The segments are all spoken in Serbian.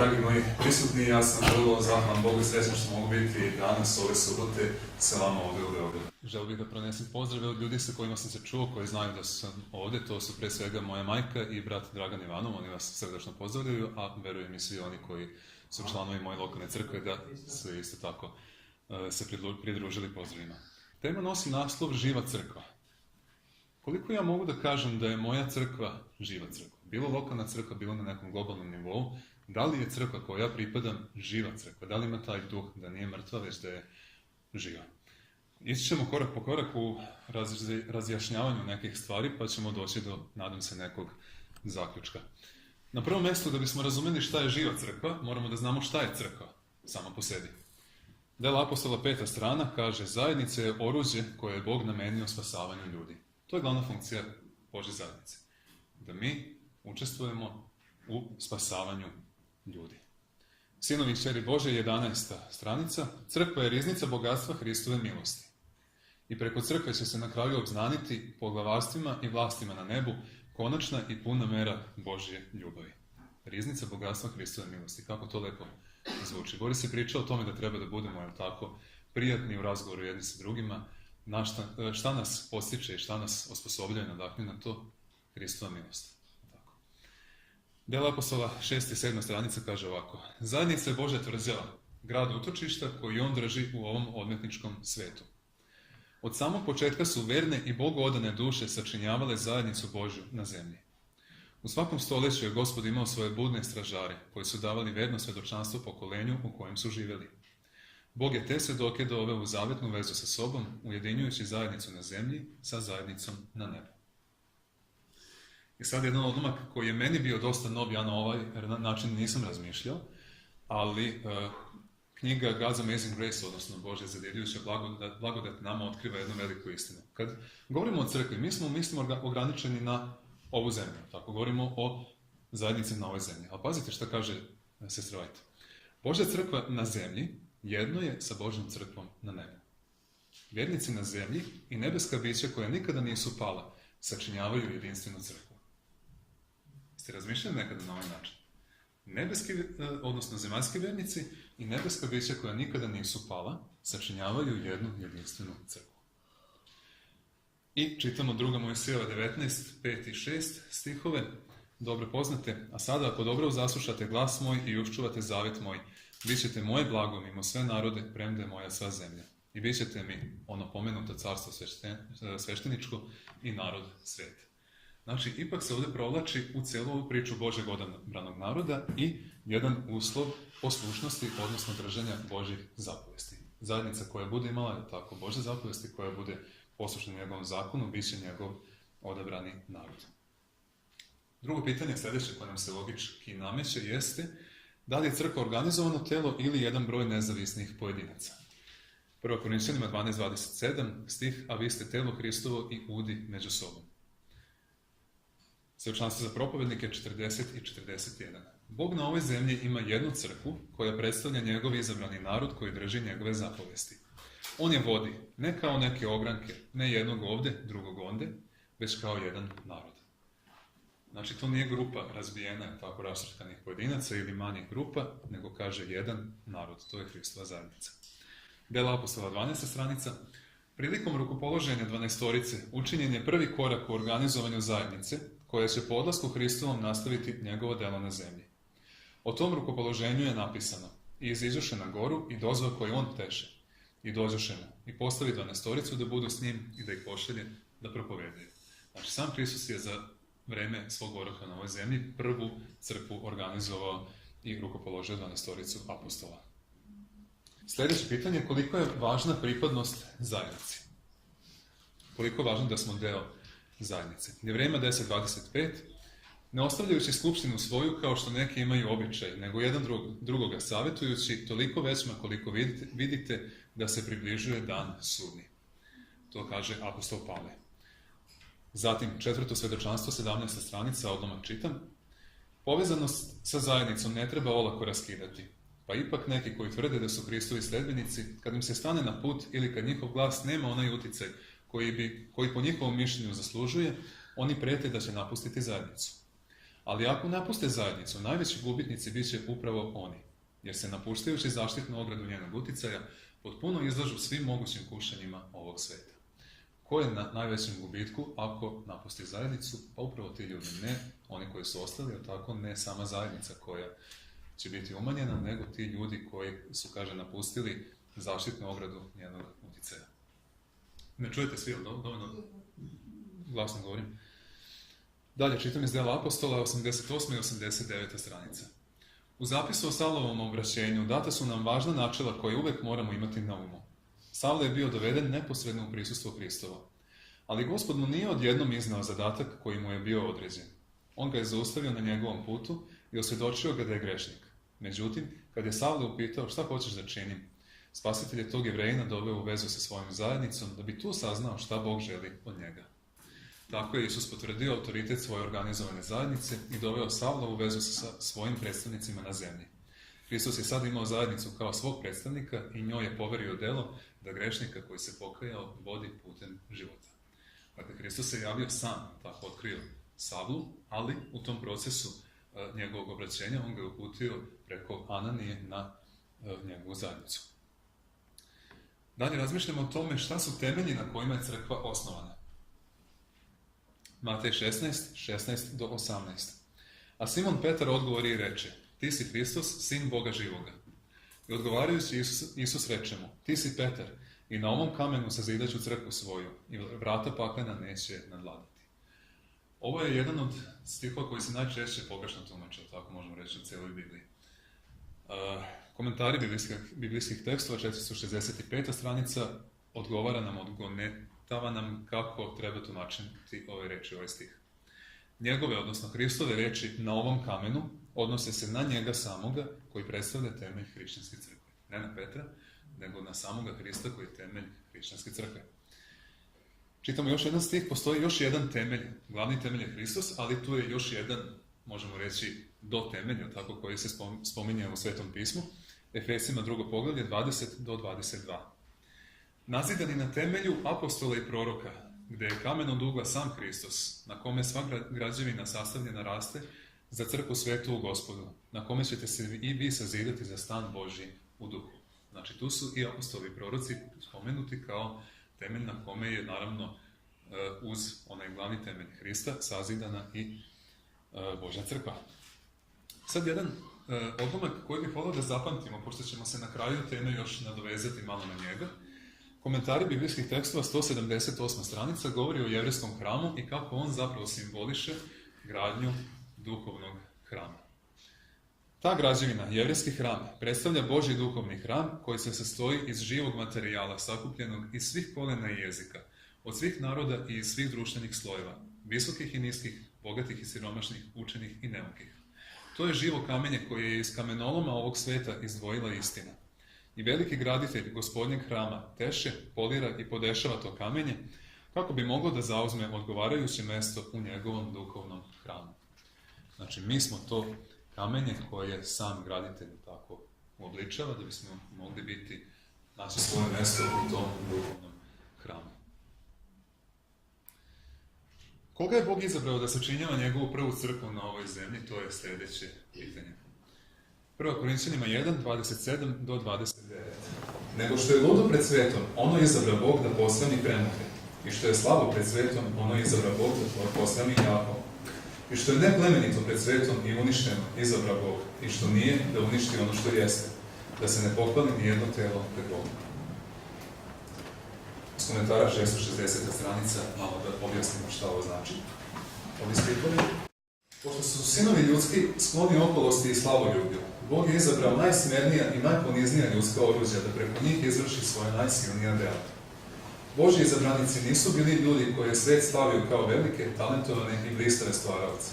dragi moji prisutni, ja sam vrlo zahvalan Bogu i srećan što mogu biti danas ove subote sa vama ovdje u Beogradu. Želio bih da pronesem pozdrave od ljudi sa kojima sam se čuo, koji znaju da sam ovdje, to su pre svega moja majka i brat Dragan Ivanov, oni vas srdačno pozdravljaju, a verujem i svi oni koji su članovi moje lokalne crkve da su isto tako se pridružili pozdravima. Tema nosi naslov Živa crkva. Koliko ja mogu da kažem da je moja crkva živa crkva? Bilo lokalna crkva, bilo na nekom globalnom nivou, da li je crkva koja ja pripadam živa crkva? Da li ima taj duh da nije mrtva, već da je živa? Ići ćemo korak po korak u razjašnjavanju nekih stvari, pa ćemo doći do, nadam se, nekog zaključka. Na prvom mjestu, da bismo razumeli šta je živa crkva, moramo da znamo šta je crkva sama po sebi. Dela apostola 5. strana kaže: zajednica je oruđe koje je Bog namenio spasavanju ljudi. To je glavna funkcija Božje zajednice. Da mi učestvujemo u spasavanju ljudi. Sinovi i kćeri Bože, 11. stranica. Crkva je riznica bogatstva Hristove milosti. I preko crkve će se na kraju obznaniti poglavarstvima i vlastima na nebu konačna i puna mera Božje ljubavi. Riznica bogatstva Hristove milosti. Kako to lepo zvuči. Boris je pričao o tome da treba da budemo, jel tako, prijatni u razgovoru jedni sa drugima. Šta nas postiče i šta nas osposobljuje na to? Hristova milost. Tako. Dela apostola 6. i 7. stranica kaže ovako: zajednica je Božja tvrđava, grad utočišta koji on drži u ovom odmetničkom svetu. Od samog početka su verne i Bogu odane duše sačinjavale zajednicu Božju na zemlji. U svakom stoljeću je Gospod imao svoje budne stražare, koji su davali verno svjedočanstvo pokolenju u kojem su živjeli. Bog je te svjedoke doveo u zavetnu vezu sa sobom, ujedinjujući zajednicu na zemlji sa zajednicom na nebu. I sad jedan odlomak koji je meni bio dosta nov, ja na ovaj način nisam razmišljao, ali knjiga God's Amazing Grace, odnosno Božja zadivljujuća blagodat, nama otkriva jednu veliku istinu. Kad govorimo o crkvi, mi smo ograničeni na ovu zemlju, tako govorimo o zajednici na ovoj zemlji. Ali pazite šta kaže sestra Vajta. Božja crkva na zemlji jedno je sa Božjom crkvom na nebu. Vjernici na zemlji i nebeska bića koja nikada nisu pala sačinjavaju jedinstvenu crkvu. Ste razmišljali nekada na ovaj način? Nebeski, odnosno zemaljski vjernici i nebeska bića koja nikada nisu pala sačinjavaju jednu jedinstvenu crkvu. I čitamo 2. Mojsijeva 19, 5 i 6 stihove, dobro poznate: a sada ako dobro zaslušate glas moj i uščuvate zavet moj, bit ćete moje blago mimo sve narode, premda je moja sva zemlja. I bit ćete mi ono pomenuto carstvo svešteničko i narod svet. Znači, ipak se ovdje provlači u cijelu ovu priču Božjeg odabranog naroda i jedan uslov poslušnosti, odnosno držanja Božjih zapovesti. Zajednica koja bude imala tako Božje zapovesti, koja bude poslušna njegovom zakonu, bit će njegov odabrani narod. Drugo pitanje, sljedeće koje nam se logički nameće, jeste da li je crkva organizovano telo ili jedan broj nezavisnih pojedinaca. 1. Korinćanima 12.27 stih: a vi ste telo Hristovo i udi među sobom. Svjedočanstvo za propovednike 40 i 41. Bog na ovoj zemlji ima jednu crkvu koja predstavlja njegov izabrani narod koji drži njegove zapovesti. On je vodi, ne kao neke ogranke, ne jednog ovdje, drugog onde, već kao jedan narod. Znači, to nije grupa razbijena, tako raštrkanih pojedinaca ili manjih grupa, nego kaže jedan narod, to je Hristova zajednica. Dela apostola 12. stranica. Prilikom rukopoloženja 12-torice učinjen je prvi korak u organizovanju zajednice, koja će po odlasku Hristovom nastaviti njegovo delo na zemlji. O tom rukopoloženju je napisano: i iziđoše na goru i dozvao koji on teše. I dođoše mu i postavi 12-toricu da budu s njim i da ih pošalje da propovedaju. Znači, sam Hristos je za vreme svog boravka na ovoj zemlji prvu crkvu organizovao i rukopoložio 12-toricu apostola. Sljedeće pitanje: koliko je važna pripadnost zajednici? Koliko je važno da smo deo zajednice? Jevrejima 10.25: ne ostavljajući skupštinu svoju kao što neki imaju običaj, nego jedan drugoga savjetujući, toliko većma koliko vidite da se približuje dan sudnji. To kaže apostol Pavle. Zatim, 4. svjedočanstvo, 17. stranica, odlomak čitam: povezanost sa zajednicom ne treba olako raskidati, pa ipak neki koji tvrde da su Hristovi sljedbenici, kad im se stane na put ili kad njihov glas nema onaj uticaj koji po njihovom mišljenju zaslužuje, oni prijete da će napustiti zajednicu. Ali ako napuste zajednicu, najveći gubitnici bit će upravo oni, jer se napuštajući zaštitnu ogradu njenog uticaja, potpuno izlažu svim mogućim kušanjima ovog sveta. Ko je na najvećem gubitku ako napusti zajednicu? Pa upravo ti ljudi, ne oni koji su ostali, a tako ne sama zajednica koja će biti umanjena, nego ti ljudi koji su, kaže, napustili zaštitnu ogradu njenog uticaja. Ne čujete svi, dovoljno glasno govorim. Dalje, čitam iz Dela apostola, 88. i 89. stranica. U zapisu o Savlovom obraćenju data su nam važna načela koje uvek moramo imati na umu. Savle je bio doveden neposredno u prisustvo Hristova. Ali Gospod mu nije odjednom iznao zadatak koji mu je bio određen. On ga je zaustavio na njegovom putu i osvjedočio ga da je grešnik. Međutim, kad je Savle upitao šta hoćeš da činim, Spasitelj je tog Jevrejina doveo u vezu sa svojom zajednicom da bi tu saznao šta Bog želi od njega. Tako je Isus potvrdio autoritet svoje organizovane zajednice i doveo Savla u vezu sa svojim predstavnicima na zemlji. Hristos je sad imao zajednicu kao svog predstavnika i njoj je poverio delo da grešnika koji se pokajao vodi putem života. Dakle, Hristos se javio sam, tako otkrio Savlu, ali u tom procesu njegovog obraćenja on ga je uputio preko Ananije na njegovu zajednicu. Dalje razmišljamo o tome šta su temelji na kojima je crkva osnovana. Matej 16 do 18. A Simon Petar odgovori i reče: Ti si Hristos, sin Boga živoga. I odgovarajući Isus reče mu: Ti si Petar, i na ovom kamenu sazidaću crkvu svoju, i vrata paklena neće nadvladati. Ovo je jedan od stihova koji se najčešće pogrešno tumače, tako možemo reći u cijeloj Bibliji. Komentari biblijskih tekstova, 465. stranica, odgovara nam, odgonetava nam kako treba tumačiti ove reči, ovaj stih. Njegove, odnosno Hristove reči na ovom kamenu odnose se na njega samoga koji predstavlja temelj hrišćanske crkve. Ne na Petra, nego na samoga Hrista koji je temelj hrišćanske crkve. Čitamo još jedan stih, postoji još jedan temelj. Glavni temelj je Hristos, ali tu je još jedan, možemo reći, do temelja, tako koji se spominje u Svetom pismu. Efesima 2. poglavlje 20 do 22. Nazidani na temelju apostola i proroka, gde je kamen od ugla sam Hristos, na kome sva građevina sastavljena raste za crkvu svetu u Gospodu, na kome ćete se i vi sazidati za stan Božji u duhu. Znači, tu su i apostoli i proroci spomenuti kao temelj na kome je, naravno, uz onaj glavni temelj Hrista sazidana i Božja crkva. Sad jedan odlomak koji bih volio da zapamtimo, pošto ćemo se na kraju teme još nadovezati malo na njega. Komentari biblijskih tekstova, 178. stranica, govori o jevrejskom hramu i kako on zapravo simboliše gradnju duhovnog hrama. Ta građevina, jevrejski hram, predstavlja Božji duhovni hram koji se sastoji iz živog materijala sakupljenog iz svih kolena i jezika, od svih naroda i iz svih društvenih slojeva, visokih i niskih, bogatih i siromašnih, učenih i neukih. To je živo kamenje koje je iz kamenoloma ovog sveta izdvojila istina. I veliki graditelj gospodnjeg hrama teše, polira i podešava to kamenje kako bi moglo da zauzme odgovarajuće mesto u njegovom duhovnom hramu. Znači, mi smo to kamenje koje sam graditelj tako uobličava da bismo mogli biti, naći svoje mesto u tom duhovnom hramu. Koga je Bog izabrao da sačinjava njegovu prvu crkvu na ovoj zemlji? To je sljedeće pitanje. 1. Korinćanima 1, 27 do 29. Nego što je ludo pred svetom, ono izabra Bog da posvani premuke. I što je slabo pred svetom, ono izabra Bog da posvani jako. I što je neplemenito pred svetom i uništeno, izabra Bog. I što nije, da uništi ono što jeste. Da se ne pohvali nijedno telo pred Bogom. Iz komentara 660. stranica, malo da objasnimo šta ovo znači. Ovi stihovi. Pošto su sinovi ljudski skloni oholosti i slavoljublju, Bog je izabrao najsmernija i najponiznija ljudska oruđa da preko njih izvrši svoje najsilnija dela. Božji izabranici nisu bili ljudi koje je svet slavio kao velike, talentovane i blistave stvaraoce.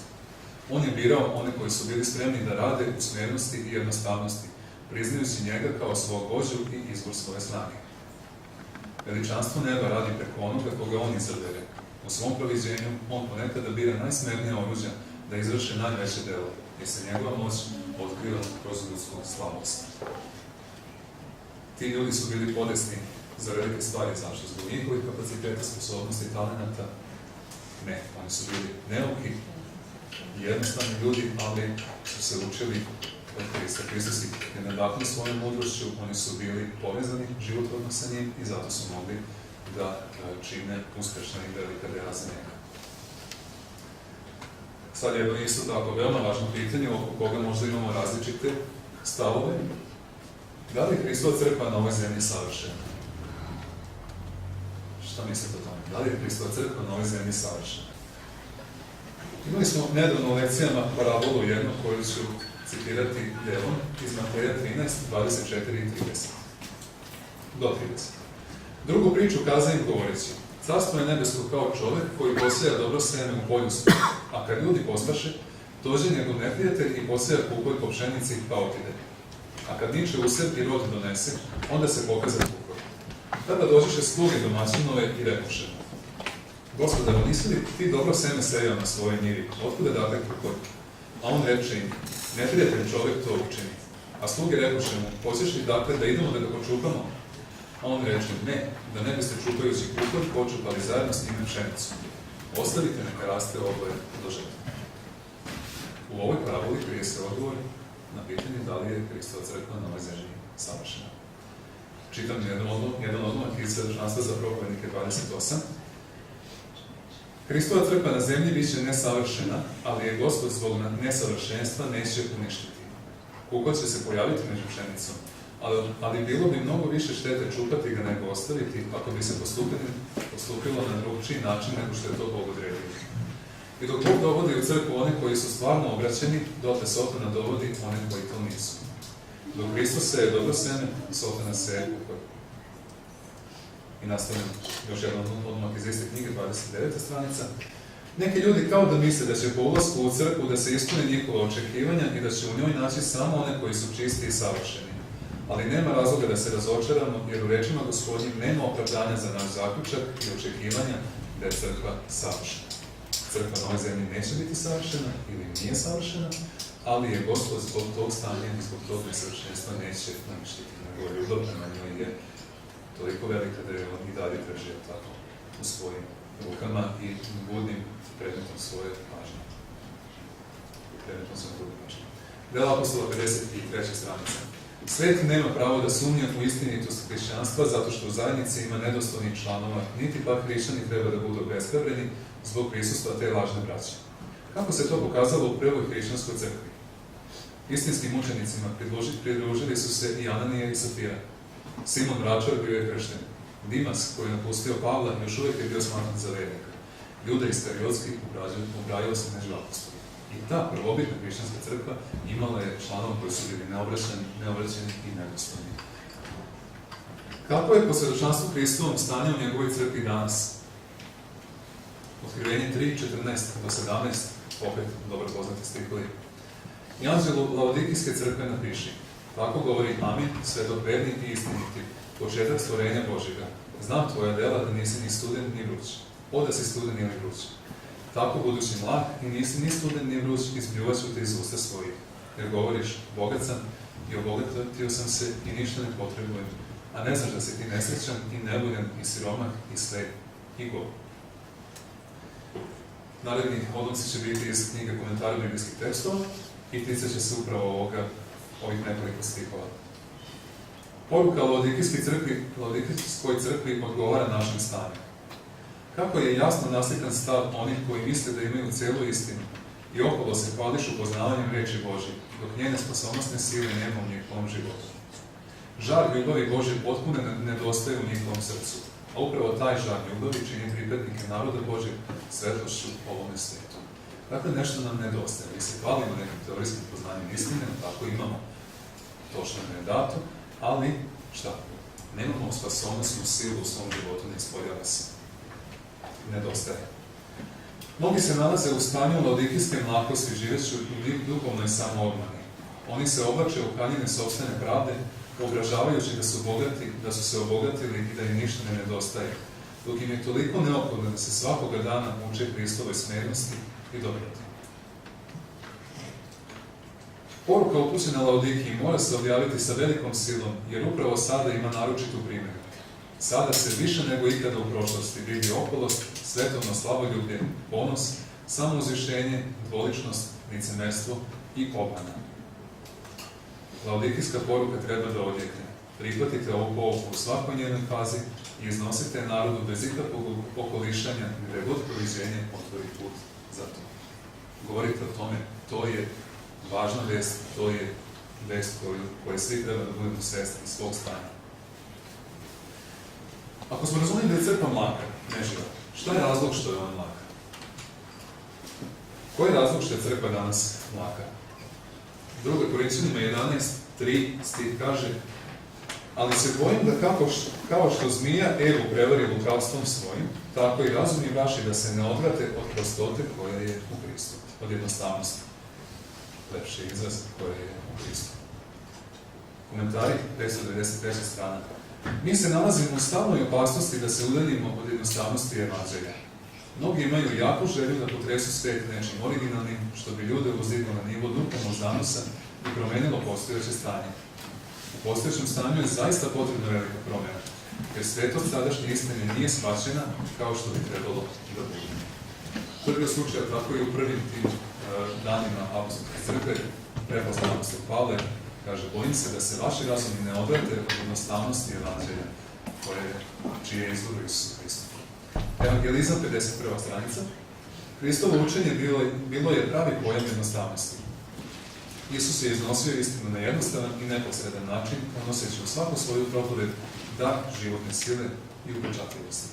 On je birao one koji su bili spremni da rade u smjernosti i jednostavnosti, priznajući njega kao svog vođu i izvor svoje snage. Veličanstvo neba radi preko onoga koga on izabere. U svom proviđenju on ponekada bira najsmernija oruđa da izvrše najveće delo, jer se njegova moć otkriva kroz ljudsku slabost. Ti ljudi su bili podesni za velike stvari, zašto? Zbog njihovih kapaciteta, sposobnosti, talenata? Ne, oni su bili neuki, jednostavni ljudi, ali su se učili od Krista. Hristos ih je nadahnuo svojom mudrošću, oni su bili povezani životvorno sa njim i zato su mogli da čine uspešna i velika dela za njega. Sad jedno isto tako veoma važno pitanje oko koga možda imamo različite stavove. Da li je Hristova crkva na ovoj zemlji savršena? Šta mislite o tome? Da li je Hristova crkva na ovoj zemlji savršena? Imali smo nedavno u lekcijama parabolu jednu koju ću citirati delom iz Mateja 13, 24 i 30. Do 30. Drugu priču kaza im govoreći: Carstvo je nebesko kao čovek koji poseja dobro seme u polju svoje, a kad ljudi pospaše, dođe njegov neprijatelj i poseja kukolj po pšenici pa otide. A kad niče used i rod donese, onda se pokaza kukolj. Tada dođeše sluge domaćinove i rekoše: Gospodaru, nisi li ti dobro seme sejao na svojoj njivi? Otkuda date kukolj? A on reče im: Neprijatelj čovek to učini. A sluge rekoše mu: Hoćeš li dakle da idemo da ga počupamo? A on reče: Ne, da ne biste čupajući kukolj počupali zajedno s njime pšenicu. Ostavite neka raste oboje do žetve. U ovoj paraboli krije se odgovor na pitanje da li je Hristova crkva na ovoj zemlji savršena. Čitam jedan odlomak iz Svedočanstva za propovednike 28. Hristova crkva na zemlji biće nesavršena, ali je Gospod zbog nesavršenstva neće uništiti. Kukolj će se pojaviti među pšenicom, ali bilo bi mnogo više štete čupati ga nego ostaviti ako bi se postupilo na drugčiji način nego što je to Bog odredio. I dok Bog dovodi u crkvu one koji su stvarno obraćeni, dotle Sotona dovodi one koji to nisu. Dok Hristos seje dobro seme, Sotona seje kukolj. I nastavljam još jedan odlomak iz iste knjige, 29. stranica. Neki ljudi kao da misle da će po ulasku u crkvu da se ispune njihova očekivanja i da će u njoj naći samo one koji su čisti i savršeni. Ali nema razloga da se razočaramo, jer u rečima Gospodnjim nema opravdanja za naš zaključak i očekivanja da je crkva savršena. Crkva na ovoj zemlji neće biti savršena ili nije savršena, ali je Gospod zbog tog stanja i zbog tog nesavršenstva neće namištiti. Nego ljubav prema njoj je toliko velika da je on i dalje drži tako u svojim rukama i budnim predmetom svoje pažnje. Dela apostola 53. stranica. Svet nema pravo da sumnja u istinitost hrišćanstva zato što u zajednici ima nedostojnih članova, niti pak hrišćani treba da budu obespravljeni zbog prisustva te lažne braće. Kako se to pokazalo u prvoj hrišćanskoj crkvi? Istinskim učenicima pridružili su se i Ananija i Safira. Simon Vračar bio je kršten. Dimas, koji je napustio Pavla, još uvijek je bio smatran za vernika. Juda Iskariotski ubrajao se među apostoli. I ta prvobitna hrišćanska crkva imala je članova koji su bili neobraćeni i nedostojni. Kako je po svedočanstvu Hristovom stanje u njegovoj crkvi danas? Otkrivenje 3, 14 do 17, opet dobro poznati stihovi. I anđelu Laodikijske crkve napiši: Tako govori Amin, svedok verni i istiniti, početak stvorenja Božjega. Znam tvoja dela da nisi ni studen ni vruć. Da si studen ili vruć. Tako budući mlad i nisi ni studen ni vruć, izpljuvat ću te iz usta svojih. Jer govoriš: bogat sam i obogatio sam se i ništa ne potrebujem. A ne znaš da si ti nesrećan i nevoljan i siromah i slep i gol. Naredni odlomci će biti iz knjige Komentara biblijskih tekstova i ticat će se upravo ovih nekoliko stihova. Poruka Laodikijskoj crkvi odgovara našem stanju. Kako je jasno naslikan stav onih koji misle da imaju celu istinu i okolo se hvališu poznavanjem reči Božje, dok njene sposobnostne sile nema u njihovom životu. Žar ljubavi Božje potpuno nedostaje u njihovom srcu, a upravo taj žar ljubavi čini pripadnike naroda Božjeg svetlošću ovome svijetu. Dakle, nešto nam nedostaje. Mi se hvalimo nekim teorijskim poznanjem istine, tako imamo, točno nam je dato, ali šta? Nemamo spasonosnu silu u svom životu, ne ispoljava se. Nedostaje. Mnogi se nalaze u stanju laodikijske mlakosti, živeći u duhovnoj samoobmani. Oni se oblače u haljine sopstvene pravde, obražavajući da su se obogatili i da im ništa ne nedostaje, dok im je toliko neophodno da se svakoga dana uče Hristovoj smernosti i dobroti. Poruka upućena Laodikiji mora se objaviti sa velikom silom, jer upravo sada ima naročitu primjenu. Sada se više nego ikada u prošlosti vidi oholost, svetovno slavoljublje, ponos, Samouzvišenje, dvoličnost, licemerstvo i obmana. Laodikijska poruka treba da odjekne. Prihvatite ovu pouku u svakoj njenoj fazi i iznosite narodu bez ikakvog okolišanja gde god proviđenje otvori put za to. Govorite o tome, to je važna vest, to je vest koje svi treba da budemo svesni iz svog stanja. Ako smo razumeli da je crkva mlaka, neživa, šta je razlog što je ona mlaka? Koji je razlog što je crkva danas mlaka? 2. Korinćanima 11:3 stih kaže: ali se bojim da kao što zmija Evu prevari lukavstvom svojim, tako i razumi vaši da se ne odvrate od prostote koja je u Hristu, od jednostavnosti. Lepši izraz koja je u Hristu. Komentari 593. strana. Mi se nalazimo u stalnoj opasnosti da se udaljimo od jednostavnosti evanđelja. Mnogi imaju jaku želju da potresu svet nečim originalnim, što bi ljude uzdiglo na nivo duhovnog zanosa i promenilo postojeće stanje. U postojećem stanju je zaista potrebna velika promjena, jer svetost sadašnje istine nije shvaćena kao što bi trebalo da bude. Prvi je slučaj tako i u prvim tim danima apostolske crkve, prepoznao apostol Pavle, kaže: bojim se da se vaši razumi ne odvrate od jednostavnosti evanđelja, čiji je izvor u Isusu Hristu. Evangelizam, 51. stranica. Hristovo učenje bilo je pravi pojam jednostavnosti. Isus je iznosio istinu na jednostavan i neposredan način, unoseći u svaku svoju propoved dar životne sile i upečatljivosti.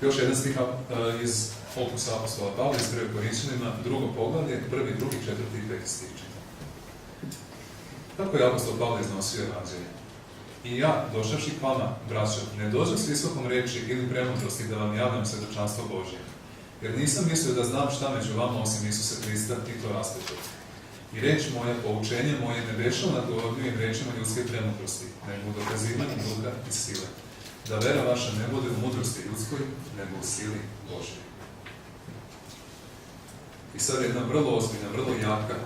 Još jedan stih iz Opusa apostola Pavla iz 1. Korinćanima, 2. poglavlje, 1., 2., 4. i 5. stih čita. Kako je apostol Pavle iznosio evanđelje? I ja, došavši k vama, braćo, ne dođem s visokom reči ili premudrosti da vam javljam svedočanstvo Božje, jer nisam mislio da znam šta među vama osim Isusa Hrista i to raspetog. I reč moja, poučenje moje ne beše nadgovornijim rečima ljudske premudrosti, nego u dokazivanju duha i sile, da vera vaša ne bude u mudrosti ljudskoj, nego u sili Božjoj. I sad jedna vrlo ozbiljna, vrlo jaka,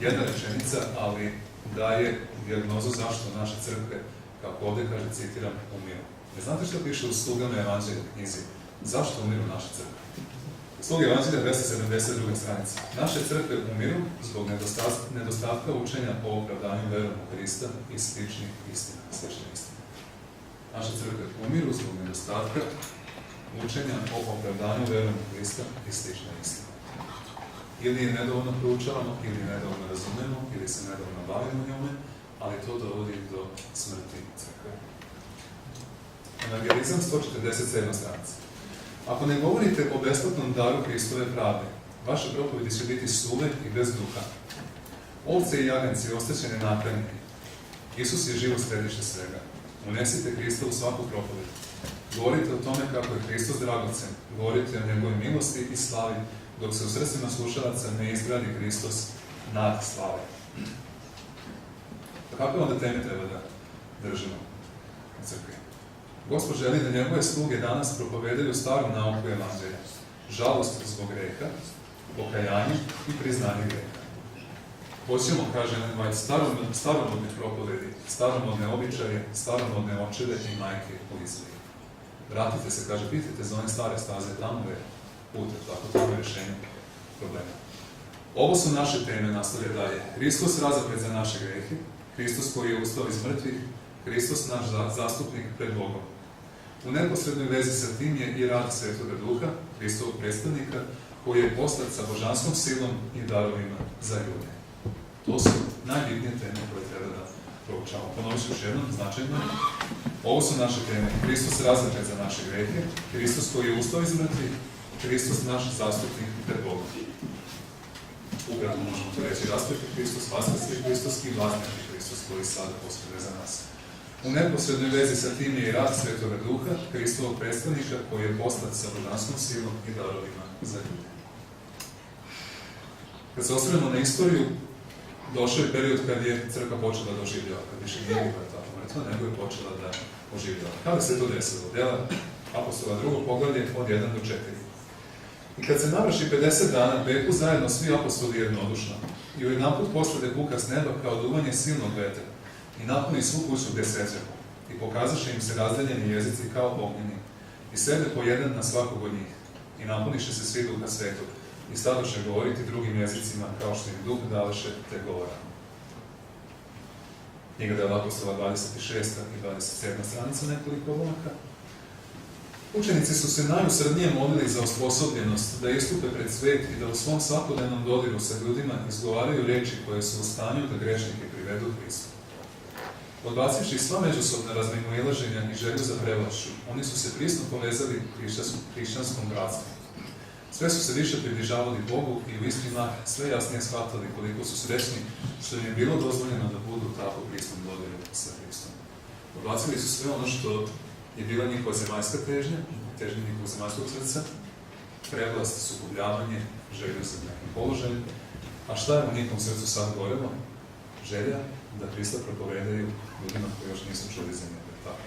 jedna rečenica, ali daje dijagnozu zašto naše crkve, kako ovdje kaže, citiram, umiru. Ne znate što piše u Slugama evanđelja knjizi? Zašto umiru naše crkve? Sluge evanđelja 272. stranica. Naše crkve umiru zbog nedostatka učenja o opravdanju verom u Hrista i sličnih istina, sveštenih istina. Naše crkve umiru zbog nedostatka učenja o opravdanju verom u Hrista i sličnih istina. Ili je nedovoljno proučavamo, ili je nedovoljno razumemo, ili se nedovoljno bavimo njome, ali to dovodi do smrti crkve. Evangelizam 147. stranica. Ako ne govorite o besplatnom daru Hristove pravde, vaše propovedi će biti suve i bez duha. Ovce i jaganci ostaće nenahranjeni. Isus je živo središte svega. Unesite Hrista u svaku propoved. Govorite o tome kako je Hristos dragocen. Govorite o njegovoj milosti i slavi, dok se u srcima slušalaca ne izgradi Hristos nad slave. Kakve onda teme treba da držimo u crkvi? Gospod želi da njegove sluge danas propovedaju staru nauku evanđelja. Žalost zbog greha, pokajanje i priznanje greha. Hoćemo, kaže Ellen White, staromodne propovedi, staromodne običaje, staromodne očeve i majke u Izraelu. Vratite se, kaže, pitajte za one stare staze, tamo je put, tako tamo je rješenje problema. Ovo su naše teme, nastavlja dalje. Hristos razapet za naše grehe, Hristos koji je ustao iz mrtvih, Hristos naš zastupnik pred Bogom. U neposrednoj vezi sa tim je i rad Svetoga Duha, Hristovog predstavnika, koji je poslat sa božanskom silom i darovima za ljude. To su najbitnije teme koje treba da proučavamo. Ponovit ću još jednom, značajno. Ovo su naše teme. Hristos razapet za naše grehe, Hristos koji je ustao iz mrtvih, Hristos naš zastupnik pred Bogom. Ukratko možemo to reći, raspeti Hristos, vaskrski Hristos i vlasniki Hristos koji sada posljede za nas. U neposrednoj vezi sa tim je i rad Svetoga Duha, Hristovog predstavnika koji je poslat sa božanskom silom i darovima za ljude. Kad se osvrnemo na istoriju, došao je period kad je crkva počela da oživljava, kad više nije bila tako mrtva, nego je počela da oživljava. Kada se to desilo? Dela apostola 2. poglavlje od 1 do 4. I kad se navrši 50 dana, beku zajedno svi apostoli jednodušno. I ujednaput poslade buka s neba kao duvanje silnog vetra i napuni svu kuću gde seđahu. I pokazaše im se razdeljeni jezici kao ognjeni. I sede po jedan na svakog od njih. i napuniše se svi Duha Svetog i stadoše govoriti drugim jezicima kao što im Duh daleše te govora. Knjiga Dela apostola 26. i 27. stranica nekoliko odlomaka. Učenici su se najusrednije molili za osposobljenost da istupe pred svet i da u svom svakodnevnom dodiru sa ljudima izgovaraju riječi koje su u stanju da grešnike privedu Hristu. Odbacivši sva međusobna razmimoilaženja i želju za prevlašću, oni su se prisno povezali hrišćanskom bratstvu. Sve su se više približavali Bogu i u isti mah sve jasnije shvatali koliko su srećni što im je bilo dozvoljeno da budu tako prisnom dodiru sa Hristom. Odbacili su sve ono što je bila njihova zemaljska težnja njihovog zemaljskog srca, prevlast, sukobljavanje, želju za nekim položajem. A šta je u njihovom srcu sad gorelo? Želja da Hrista propovedaju ljudima koji još nisu čuli za njega. Tako.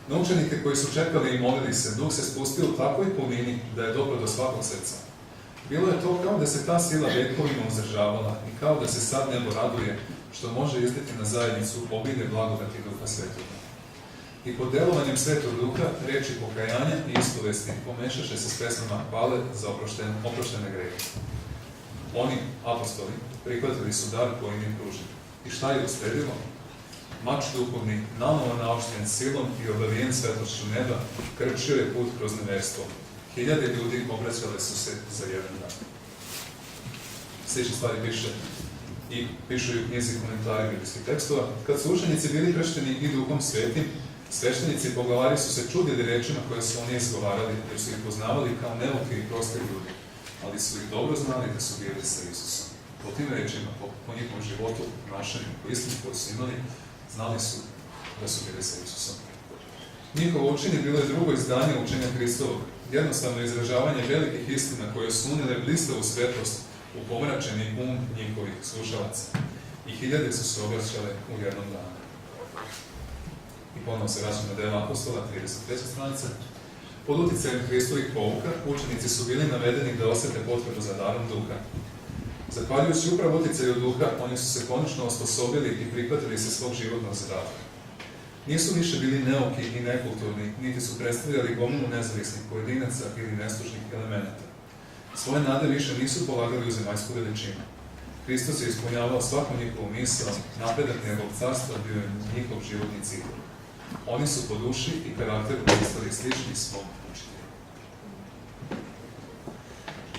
Na učenike koji su čekali i molili se, Duh se spustio u takvoj punini da je dobro do svakog srca. Bilo je to kao da se ta sila vekovima uzdržavala i kao da se sad nebo raduje što može izliti na zajednicu obilje blagodati Duha Svetoga. I pod delovanjem Svetog Duha reči pokajanja i ispovesti pomešaše se s pesmama hvale za oproštene grehe. Oni, apostoli, prihvatili su dar koji im je pružen. I šta je usledilo? Mač duhovni, nanovo naoštrjen silom i obavijen svetlošću neba, krčio je put kroz neverstvo. Hiljade ljudi obraćale su se za jedan dan. Slične stvari pišu i u knjizi komentari biblijskih tekstova. Kad su učenici bili kršteni i Duhom Svetim, sveštenici i poglavari su se čudili rečima koje su oni izgovarali, jer su ih poznavali kao neuki i prosti ljudi, ali su ih dobro znali da su bili sa Isusom. Po tim rečima, po njihovom životu, ponašanju, po istini koju su imali, znali su da su bili sa Isusom. Njihovo učenje bilo je drugo izdanje učenja Hristovog, jednostavno izražavanje velikih istina koje su unijele blistavu svetlost u pomračeni njihovih slušalaca. I hiljade su se obraćale u jednom danu. I ponovno se vraćamo na Dela apostola, 33. stranica. Pod uticajem Hristovih pouka, učenici su bili navedeni da osjete potrebu za darom Duha. Zahvaljujući upravo uticaju Duha, oni su se konačno osposobili i prihvatili se svog životnog zadatka. Nisu više bili neuki i nekulturni, niti su predstavljali gomilu nezavisnih pojedinaca ili neslušnih elemenata. Svoje nade više nisu polagali u zemaljsku veličinu. Hristos je ispunjavao svaku njihovu misao, napredak njegovog carstva bio je njihov životni cilj. Oni su po duši i karakteru postali slični svom učitelju.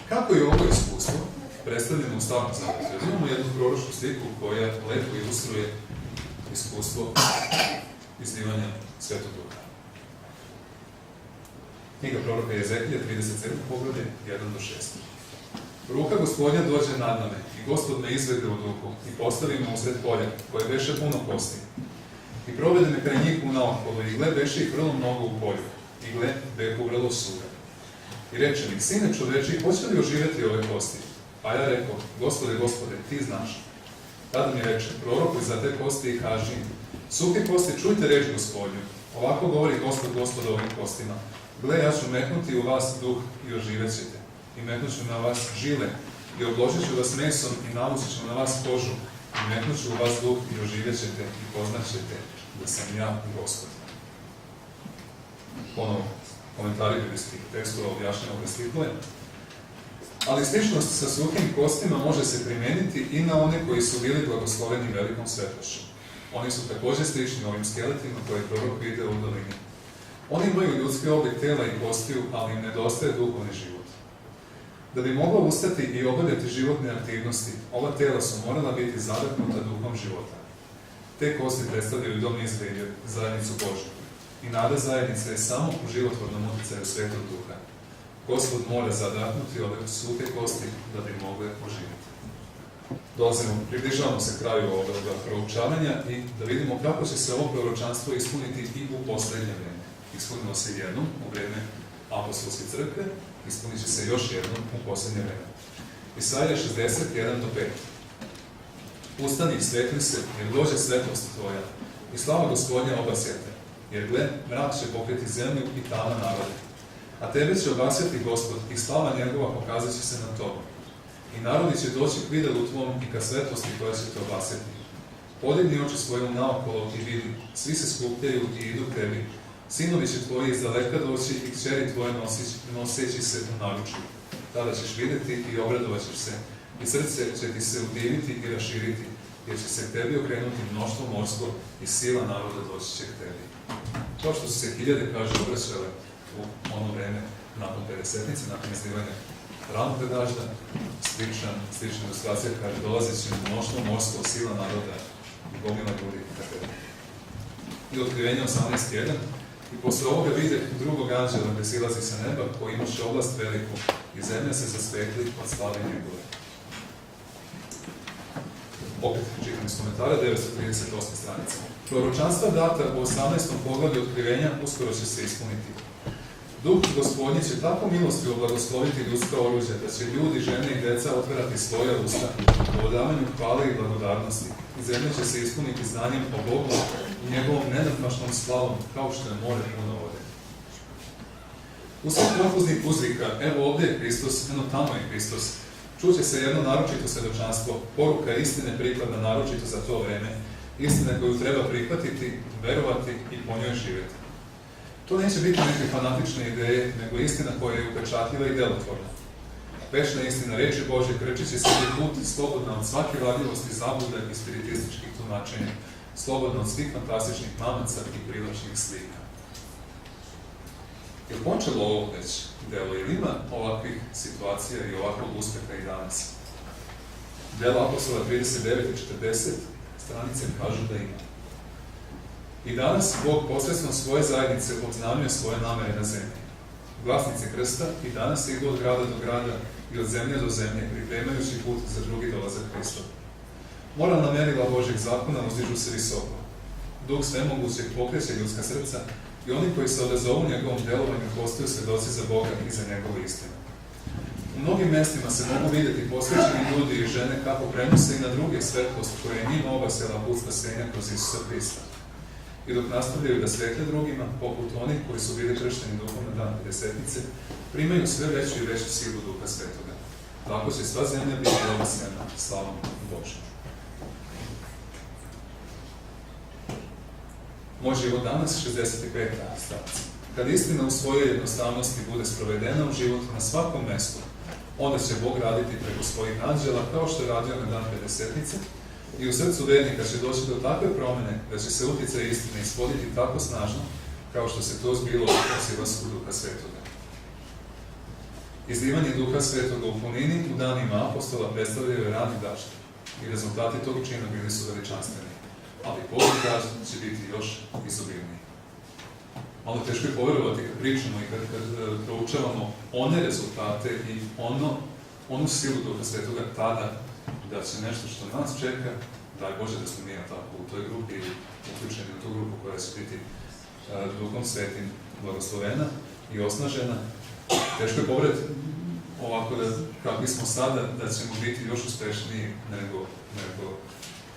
Kako je ovo iskustvo predstavljeno u Starom Zavetu? Imamo jednu proročku sliku koja lepo ilustruje iskustvo izlivanja Svetog Duha. Knjiga proroka Jezekija, 37. poglavlje, 1-6. Ruka Gospodnja dođe nad mene i Gospod me izvede u duhu i postavi me usred polja, koje beše puno kosti. I provede me kraj njih unaokolo i gle beše ih vrlo mnogo u polju i gle behu vrlo suve. I reče mi, sine čoveči, hoće li oživjeti ove kosti? A ja rekao, Gospode, Gospode, ti znaš. Tada mi reče, prorokuj za te kosti i kaži im, suhe kosti, čujte reč Gospodnju. Ovako govori Gospod ovim kostima. Gle, ja ću metnuti u vas duh i oživjet ćete. I metnut ću na vas žile i obložit ću vas mesom i navusit ću na vas kožu. I metnut ću u vas duh i oživjet ćete i poznat ćete da sam ja Gospod. Ponovo, komentari biblijskih tekstova objašnjava ove stihove. Ali sličnost sa suhim kostima može se primijeniti i na one koji su bili blagosloveni velikom svetlošću. Oni su također slični ovim skeletima koje prorok vide u dolini. Oni imaju ljudski oblik tela i kostiju, ali im nedostaje duhovni život. Da bi moglo ustati i obavljati životne aktivnosti, ova tela su morala biti zadahnuta duhom života. Te kosti predstavljaju dom Izraelja, zajednicu Božju. I nada zajednice je samo u životvornom uticaju Svetog Duha. Gospod mora zadahnuti ove suhe kosti da bi mogle oživjeti. Približavamo se kraju ovoga proučavanja i da vidimo kako će se ovo proročanstvo ispuniti i u posljednje vreme. Ispunilo se jednom u vreme apostolske crkve, ispunit će se još jednom u posljednje vreme. Isaija 61-5. Ustani, svetli se, jer dođe svetlost tvoja, i slava Gospodnja obasjete, jer gle, mrak će pokriti zemlju i tama narode. A tebe će obasjeti Gospod, i slava njegova pokazat će se na tobom. I narodi će doći k videlu tvom i ka svetlosti koja će te obasjeti. Podigni oči svojom naokolo i vidi, svi se skupljaju i idu k tebi, Sinovi će tvoji iz daleka doći i kćeri tvoje noseći se u naručju. Tada ćeš vidjeti i obradovat ćeš se, i srce će ti se udiviti i raširiti, jer će se k tebi okrenuti mnoštvo morsko i sila naroda doći će k tebi. Kao što su se hiljade, kaže, obraćale u ono vreme nakon Pedesetnice, nakon izdivanja ranog dedažda, slična ilustracija, kaže, dolazit će mnoštvo morsko, sila naroda i gomila ljudi k tebi. I otkrivenje 18.1. I posle ovoga vide drugog anđela gde silazi sa neba, koji imaše oblast veliku, i zemlja se zasvetli od slave njegove. Opet čitam iz komentara, 938. stranica. Proročanstva data u 18. poglavlju otkrivenja uskoro će se ispuniti. Duh Gospodnji će tako milostivo blagosloviti ljudska oruđa, da će ljudi, žene i deca otvarati svoja usta u odavanju hvale i blagodarnosti. I zemlja će se ispuniti znanjem o Bogu i njegovom nenadmašnom slavom, kao što je more puno vode. Usled konfuznih uzvika, evo ovdje je Hristos, eno tamo je Hristos, čuće se jedno naročito svedočanstvo, poruka istine prikladna naročito za to vreme, istine koju treba prihvatiti, verovati i po njoj živjeti. To neće biti neke fanatične ideje, nego istina koja je upečatljiva i delotvorna. Večna istina reči Božje kreće će sebi put slobodna od svake varljivosti, zablude i spiritističkih tumačenja, slobodna od svih fantastičnih mamaca i privlačnih slika. Je li počelo ovo već delo, ili ima ovakvih situacija i ovakvog uspeha i danas? Dela Apostola 39 i 40 stranice kažu da ima. I danas Bog posredstvom svoje zajednice obznamljuje svoje namere na zemlji. Glasnici krsta i danas idu od grada do grada i od zemlje do zemlje, pripremajući put za drugi dolazak Hristov. Moralna merila Božjeg zakona uzdižu se visoko. Duh svemogućeg pokreće ljudska srca i oni koji se odazovu njegovom delovanju postaju svedoci za Boga i za njegovu istinu. U mnogim mestima se mogu vidjeti posvećeni ljudi i žene kako prenose i na druge svetlost koja je njima obasjala put spasenja kroz Isusa Hrista. I dok nastavljaju da svetle drugima, poput onih koji su bili kršteni duhom na dan Pedesetnice, primaju sve veću i veću silu Duha Svetoga. Tako će sva zemlja biti obasjena slavom Božjom. Moj život danas, 65. stranica. Kad istina u svojoj jednostavnosti bude sprovedena u život na svakom mestu, onda će Bog raditi preko svojih anđela, kao što je radio na dan Pedesetnice, i u srcu vernika će doći do takve promene da će se utjecaj istine ispoljiti tako snažno, kao što se to zbilo u silasku Duha Svetoga. Izlivanje Duha Svetoga u punini u danima apostola predstavljaju rani dažd i rezultati tog čina bili su veličanstveni, ali Božji dažd će biti još izobilniji. Malo teško je poverovati kad pričamo i kad proučavamo one rezultate i onu silu Duha Svetoga tada, da će nešto što nas čeka, daj Bože da smo mi tako u toj grupi ili uključeni u tu grupu koja će biti Duhom Svetim blagoslovena i osnažena. Teško je poverovati ovako da, kakvi smo sada, da ćemo biti još uspešniji nego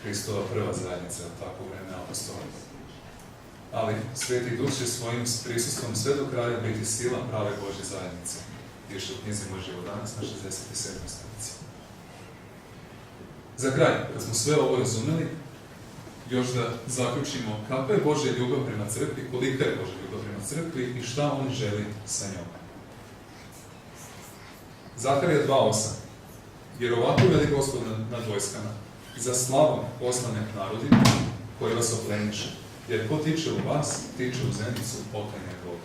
Hristova prva zajednica, tako u vreme apostola. Ali Sveti Duh će svojim prisustvom sve do kraja biti sila prave Božje zajednice. Piše u knjizi Moj život danas na 67. stranici. Za kraj, kad smo sve ovo razumeli, još da zaključimo kakva je Božja ljubav prema crkvi, kolika je Božja ljubav prema crkvi i šta On želi sa njom. Zaharija 2.8. Jer ovako veli Gospod nad vojskama, za slavom poslane narodima koji vas opleniše, jer ko tiče u vas, tiče u zenicu oka njegovog.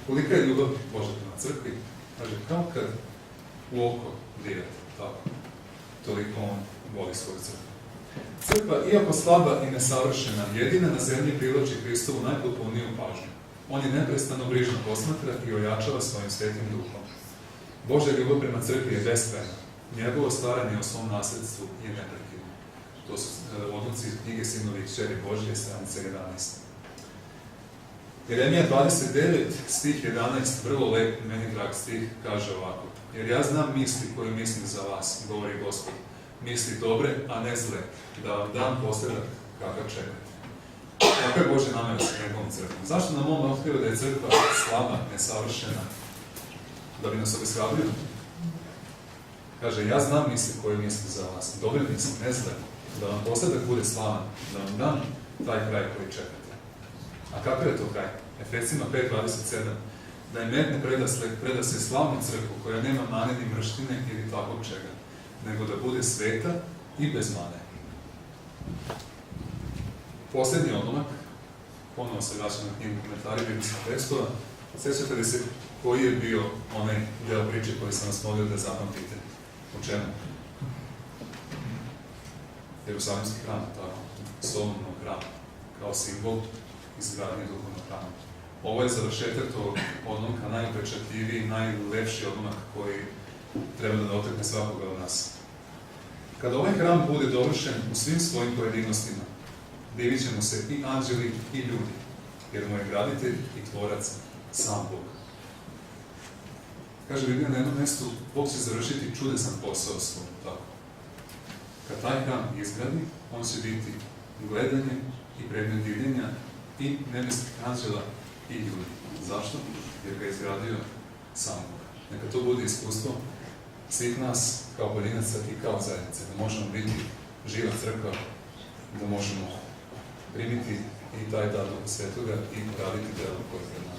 Kolika je ljubav Božja prema crkvi? Kaže, kao kad u oko dirate, tako. Toliko On voli svoju crkvu. Crkva, iako slaba i nesavršena, jedina na zemlji privlači Hristovu najpotpuniju pažnju. On je neprestano brižno posmatra i ojačava svojim svetim duhom. Božja ljubav prema crkvi je beskrajna. Njegovo staranje o svom nasledstvu je neprekidno. To su odlomci iz knjige Sinovi i kćeri Božje, stranica 11. Jeremija 29, stih 11, vrlo lep, meni drag stih, kaže ovako. Jer ja znam misli koje mislim za vas, govori Gospod. Misli dobre, a ne zle, da vam dam posledak kakav čekate. Kako je Božja namera sa njegovom crkvom? Zašto nam On otkriva da je crkva slaba, nesavršena? Da bi nas obeshrabrio? Kaže, ja znam misli koje mislim za vas, dobre misli, ne zle, da vam posledak bude slavan, da vam dam taj kraj koji čekate. A kakav je to kraj? Efesima 5.27, da im metne predase slavnu crkvu koja nema mane ni mrštine ili takvog čega, nego da bude sveta i bez mane. Posljednji odlomak, ponovo se vraćam na knjigu komentari biblijskih tekstova, sjećate li se koji je bio onaj deo priče koji sam vas molio da zapamtite? O čemu? Jerusalimski hram, tako, Solomonov hram, kao simbol izgradnje duhovnog hrama. Ovo je završetak tog odlomka, najupečatljiviji, najlepši odlomak koji treba da dotakne svakoga od nas. Kada ovaj hram bude dovršen u svim svojim pojedinostima, divit će mu se i anđeli i ljudi, jer mu je graditelj i tvorac sam Bog. Kaže Biblija na jednom mjestu, Bog će završiti čudesan posao svoj, tako. Kad taj hram izgradi, on će biti gledanje i predmet divljenja i nebeskih anđela i ljudi. Zašto? Jer ga je izgradio sam Bog. Neka to bude iskustvo svih nas kao pojedinaca i kao zajednice, da možemo biti živa crkva, da možemo primiti i taj dar Duha Svetoga i raditi delo koje je pred nama.